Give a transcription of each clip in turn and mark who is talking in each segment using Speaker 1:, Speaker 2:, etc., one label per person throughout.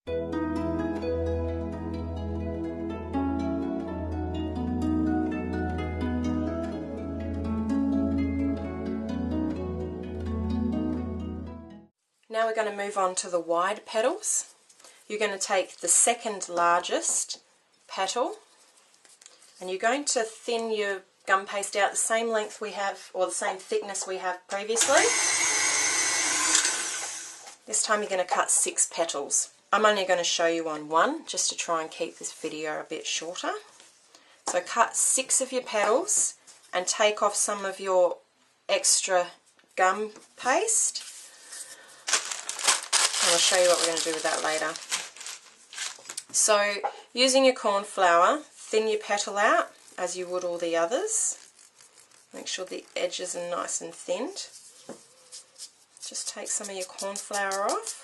Speaker 1: Now we're going to move on to the wide petals. You're going to take the second largest petal and you're going to thin your gum paste out the same length we have, or the same thickness we have previously. This time you're going to cut 6 petals. I'm only going to show you on one just to try and keep this video a bit shorter. So cut 6 of your petals and take off some of your extra gum paste. And I'll show you what we're going to do with that later. So using your corn flour, thin your petal out as you would all the others. Make sure the edges are nice and thinned. Just take some of your corn flour off.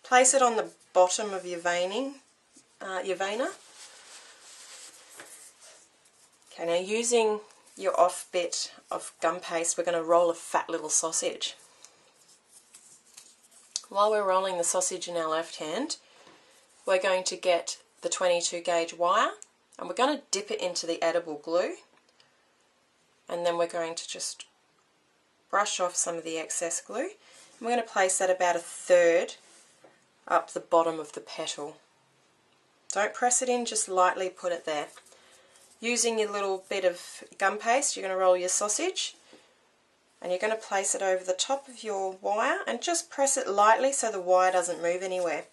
Speaker 1: Place it on the bottom of your veining, your veiner. Okay, now using your off bit of gum paste, we're going to roll a fat little sausage. While we're rolling the sausage in our left hand, we're going to get the 22 gauge wire and we're going to dip it into the edible glue, and then we're going to just brush off some of the excess glue. And we're going to place that about 1/3 up the bottom of the petal. Don't press it in, just lightly put it there. Using your little bit of gum paste, you're going to roll your sausage and you're going to place it over the top of your wire and just press it lightly so the wire doesn't move anywhere.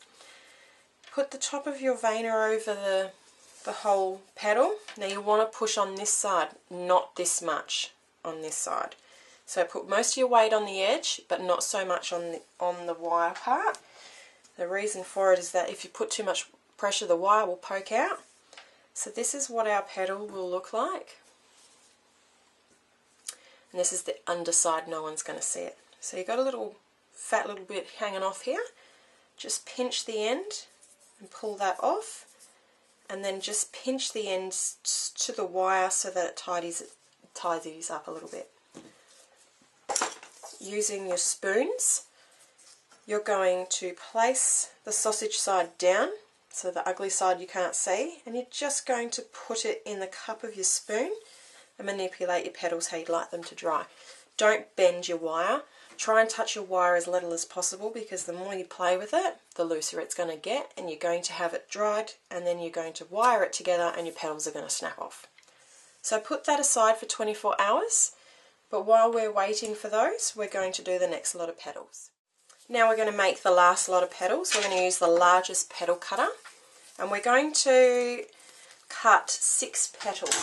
Speaker 1: Put the top of your veiner over the whole petal. Now you want to push on this side, not this much on this side. So put most of your weight on the edge, but not so much on the wire part. The reason for it is that if you put too much pressure, the wire will poke out. So this is what our petal will look like. And this is the underside, no one's going to see it. So you've got a little fat little bit hanging off here. Just pinch the end and pull that off. And then just pinch the ends to the wire so that it tidies up a little bit. Using your spoons, you're going to place the sausage side down, so the ugly side you can't see, and you're just going to put it in the cup of your spoon and manipulate your petals how you'd like them to dry. Don't bend your wire. Try and touch your wire as little as possible, because the more you play with it, the looser it's going to get, and you're going to have it dried, and then you're going to wire it together and your petals are going to snap off. So put that aside for 24 hours, but while we're waiting for those, we're going to do the next lot of petals. Now we're going to make the last lot of petals. We're going to use the largest petal cutter, and we're going to cut 6 petals.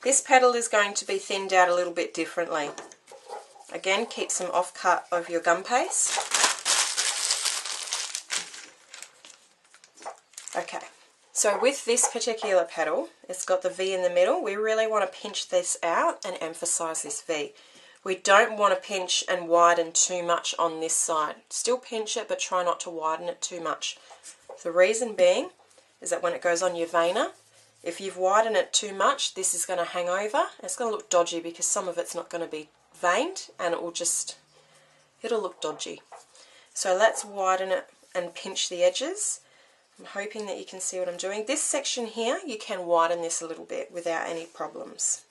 Speaker 1: This petal is going to be thinned out a little bit differently. Again, keep some off-cut of your gum paste. Okay, so with this particular petal, it's got the V in the middle. We really want to pinch this out and emphasize this V. We don't want to pinch and widen too much on this side. Still pinch it, but try not to widen it too much. The reason being is that when it goes on your veiner, if you've widened it too much, this is going to hang over. It's going to look dodgy because some of it's not going to be veined, and it'll look dodgy. So let's widen it and pinch the edges. I'm hoping that you can see what I'm doing. This section here, you can widen this a little bit without any problems.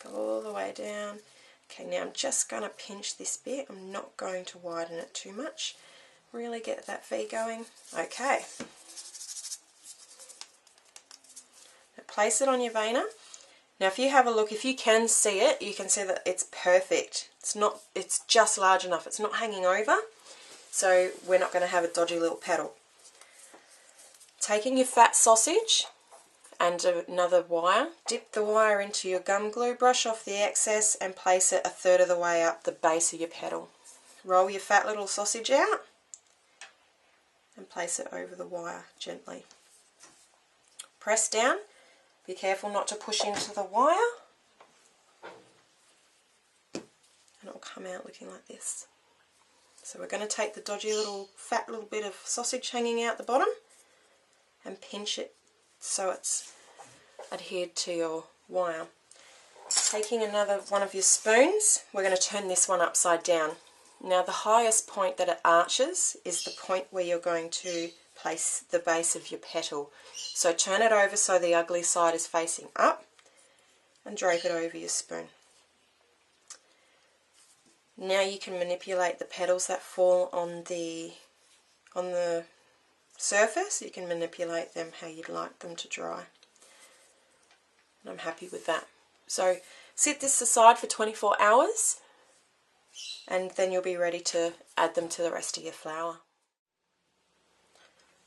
Speaker 1: Go all the way down. Okay, now I'm just going to pinch this bit. I'm not going to widen it too much. Really get that V going. Okay. Place it on your veiner. Now if you have a look, if you can see it, you can see that it's perfect. It's just large enough. It's not hanging over, so we're not going to have a dodgy little petal. Taking your fat sausage and another wire, dip the wire into your gum glue, brush off the excess and place it 1/3 of the way up the base of your petal. Roll your fat little sausage out and place it over the wire gently. Press down. Be careful not to push into the wire, and it will come out looking like this. So we're going to take the dodgy little fat little bit of sausage hanging out the bottom and pinch it so it's adhered to your wire. taking another one of your spoons, we're going to turn this one upside down. Now the highest point that it arches is the point where you're going to place the base of your petal. So turn it over so the ugly side is facing up and drape it over your spoon. Now you can manipulate the petals that fall on the surface. You can manipulate them how you'd like them to dry. And I'm happy with that. So sit this aside for 24 hours and then you'll be ready to add them to the rest of your flower.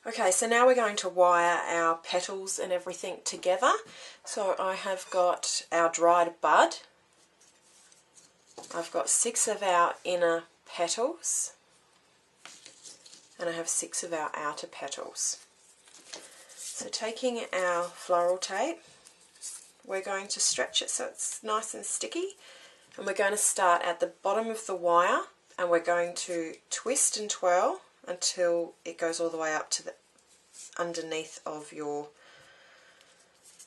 Speaker 1: Okay, so now we're going to wire our petals and everything together. So I have got our dried bud. I've got 6 of our inner petals and I have 6 of our outer petals. So taking our floral tape, we're going to stretch it so it's nice and sticky, and we're going to start at the bottom of the wire and we're going to twist and twirl until it goes all the way up to the underneath of your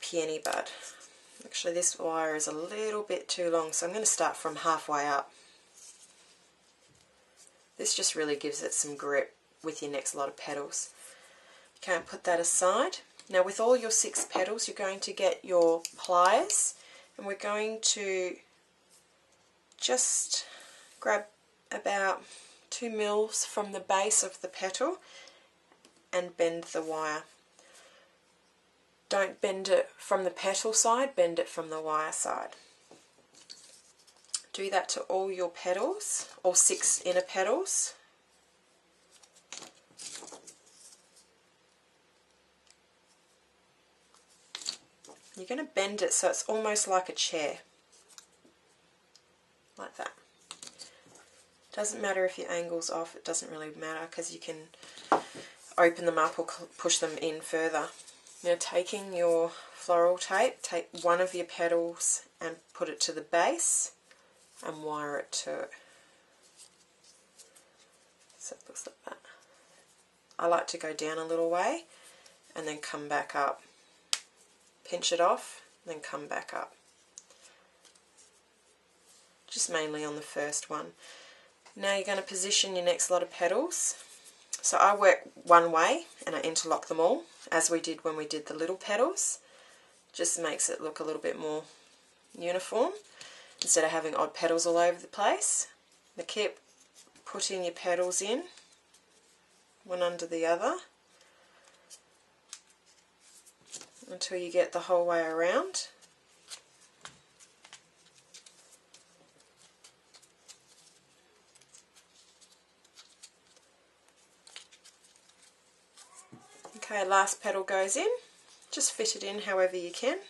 Speaker 1: peony bud. Actually this wire is a little bit too long, so I'm going to start from halfway up. This just really gives it some grip with your next lot of petals. Okay, and put that aside. Now with all your 6 petals you're going to get your pliers and we're going to just grab about 2 mils from the base of the petal and bend the wire. Don't bend it from the petal side, bend it from the wire side. Do that to all your petals, all 6 inner petals. You're going to bend it so it's almost like a chair, like that. Doesn't matter if your angle's off, it doesn't really matter because you can open them up or push them in further. Now taking your floral tape, take one of your petals and put it to the base and wire it to it. So it looks like that. I like to go down a little way and then come back up. Pinch it off, then come back up. Just mainly on the first one. Now you're going to position your next lot of petals. So I work one way and I interlock them all, as we did when we did the little petals. Just makes it look a little bit more uniform, instead of having odd petals all over the place. Now keep putting your petals in, one under the other, until you get the whole way around. Okay, last petal goes in. Just fit it in however you can.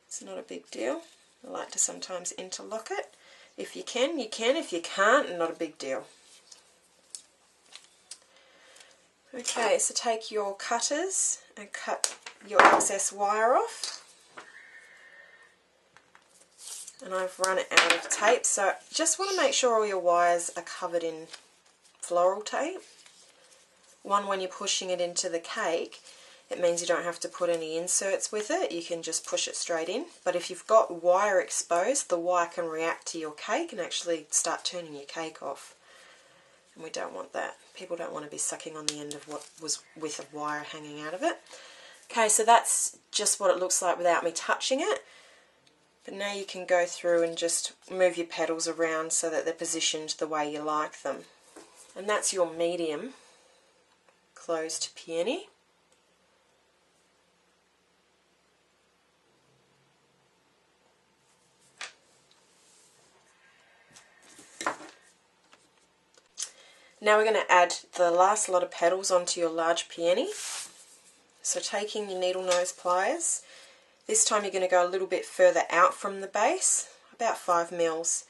Speaker 1: It's not a big deal. I like to sometimes interlock it. If you can, you can. If you can't, not a big deal. Okay, so take your cutters and cut your excess wire off. And I've run it out of tape, so just want to make sure all your wires are covered in floral tape. One, when you're pushing it into the cake, it means you don't have to put any inserts with it. You can just push it straight in. But if you've got wire exposed, the wire can react to your cake and actually start turning your cake off. And we don't want that. People don't want to be sucking on the end of what was with a wire hanging out of it. Okay, so that's just what it looks like without me touching it. But now you can go through and just move your petals around so that they're positioned the way you like them. And that's your medium closed peony. Now we're going to add the last lot of petals onto your large peony. So taking your needle nose pliers, this time you're going to go a little bit further out from the base, about 5 mils,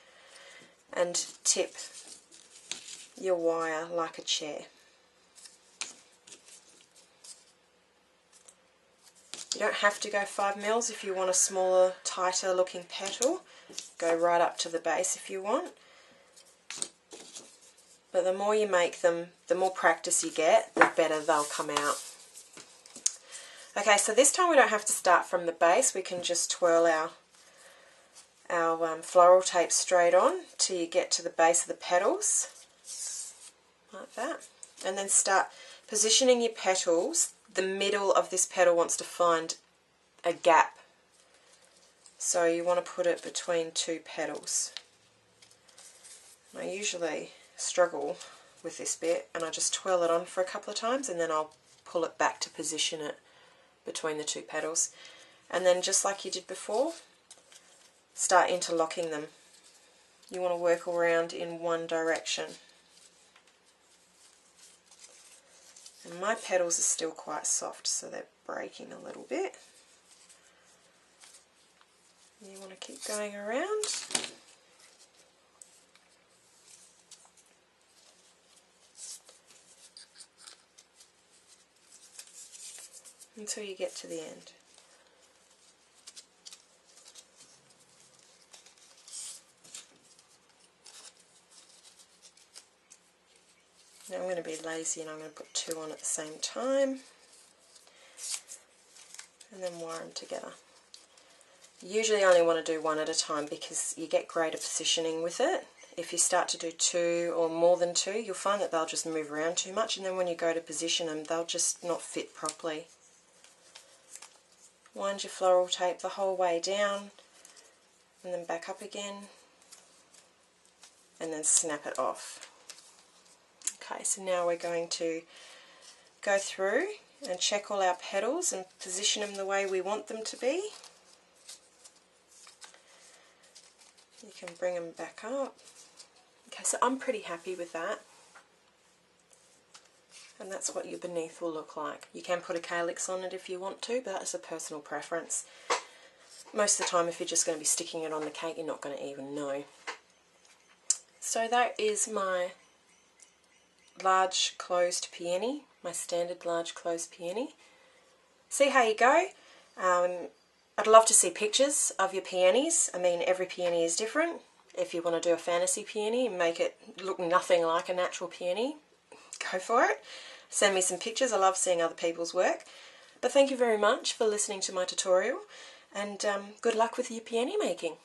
Speaker 1: and tip your wire like a chair. You don't have to go 5 mils if you want a smaller, tighter looking petal. Go right up to the base if you want. But the more you make them, the more practice you get, the better they'll come out. Okay, so this time we don't have to start from the base. We can just twirl our our floral tape straight on till you get to the base of the petals, like that. And then start positioning your petals. The middle of this petal wants to find a gap. So you want to put it between two petals. I usually struggle with this bit and I just twirl it on for a couple of times and then I'll pull it back to position it between the two petals. And then just like you did before, start interlocking them. You want to work around in one direction. And my petals are still quite soft, so they're breaking a little bit. You want to keep going around. Until you get to the end. Now I'm going to be lazy and I'm going to put two on at the same time and then wire them together. You usually only want to do one at a time because you get greater positioning with it. If you start to do two or more than two, you'll find that they'll just move around too much, and then when you go to position them, they'll just not fit properly. Wind your floral tape the whole way down and then back up again and then snap it off. Okay, so now we're going to go through and check all our petals and position them the way we want them to be. You can bring them back up. Okay, so I'm pretty happy with that. And that's what your beneath will look like. You can put a calyx on it if you want to, but that's a personal preference. Most of the time, if you're just going to be sticking it on the cake, you're not going to even know. So that is my large closed peony, my standard large closed peony. See how you go. I'd love to see pictures of your peonies. I mean, every peony is different. If you want to do a fantasy peony and make it look nothing like a natural peony, go for it. Send me some pictures. I love seeing other people's work. But thank you very much for listening to my tutorial, and good luck with your peony making.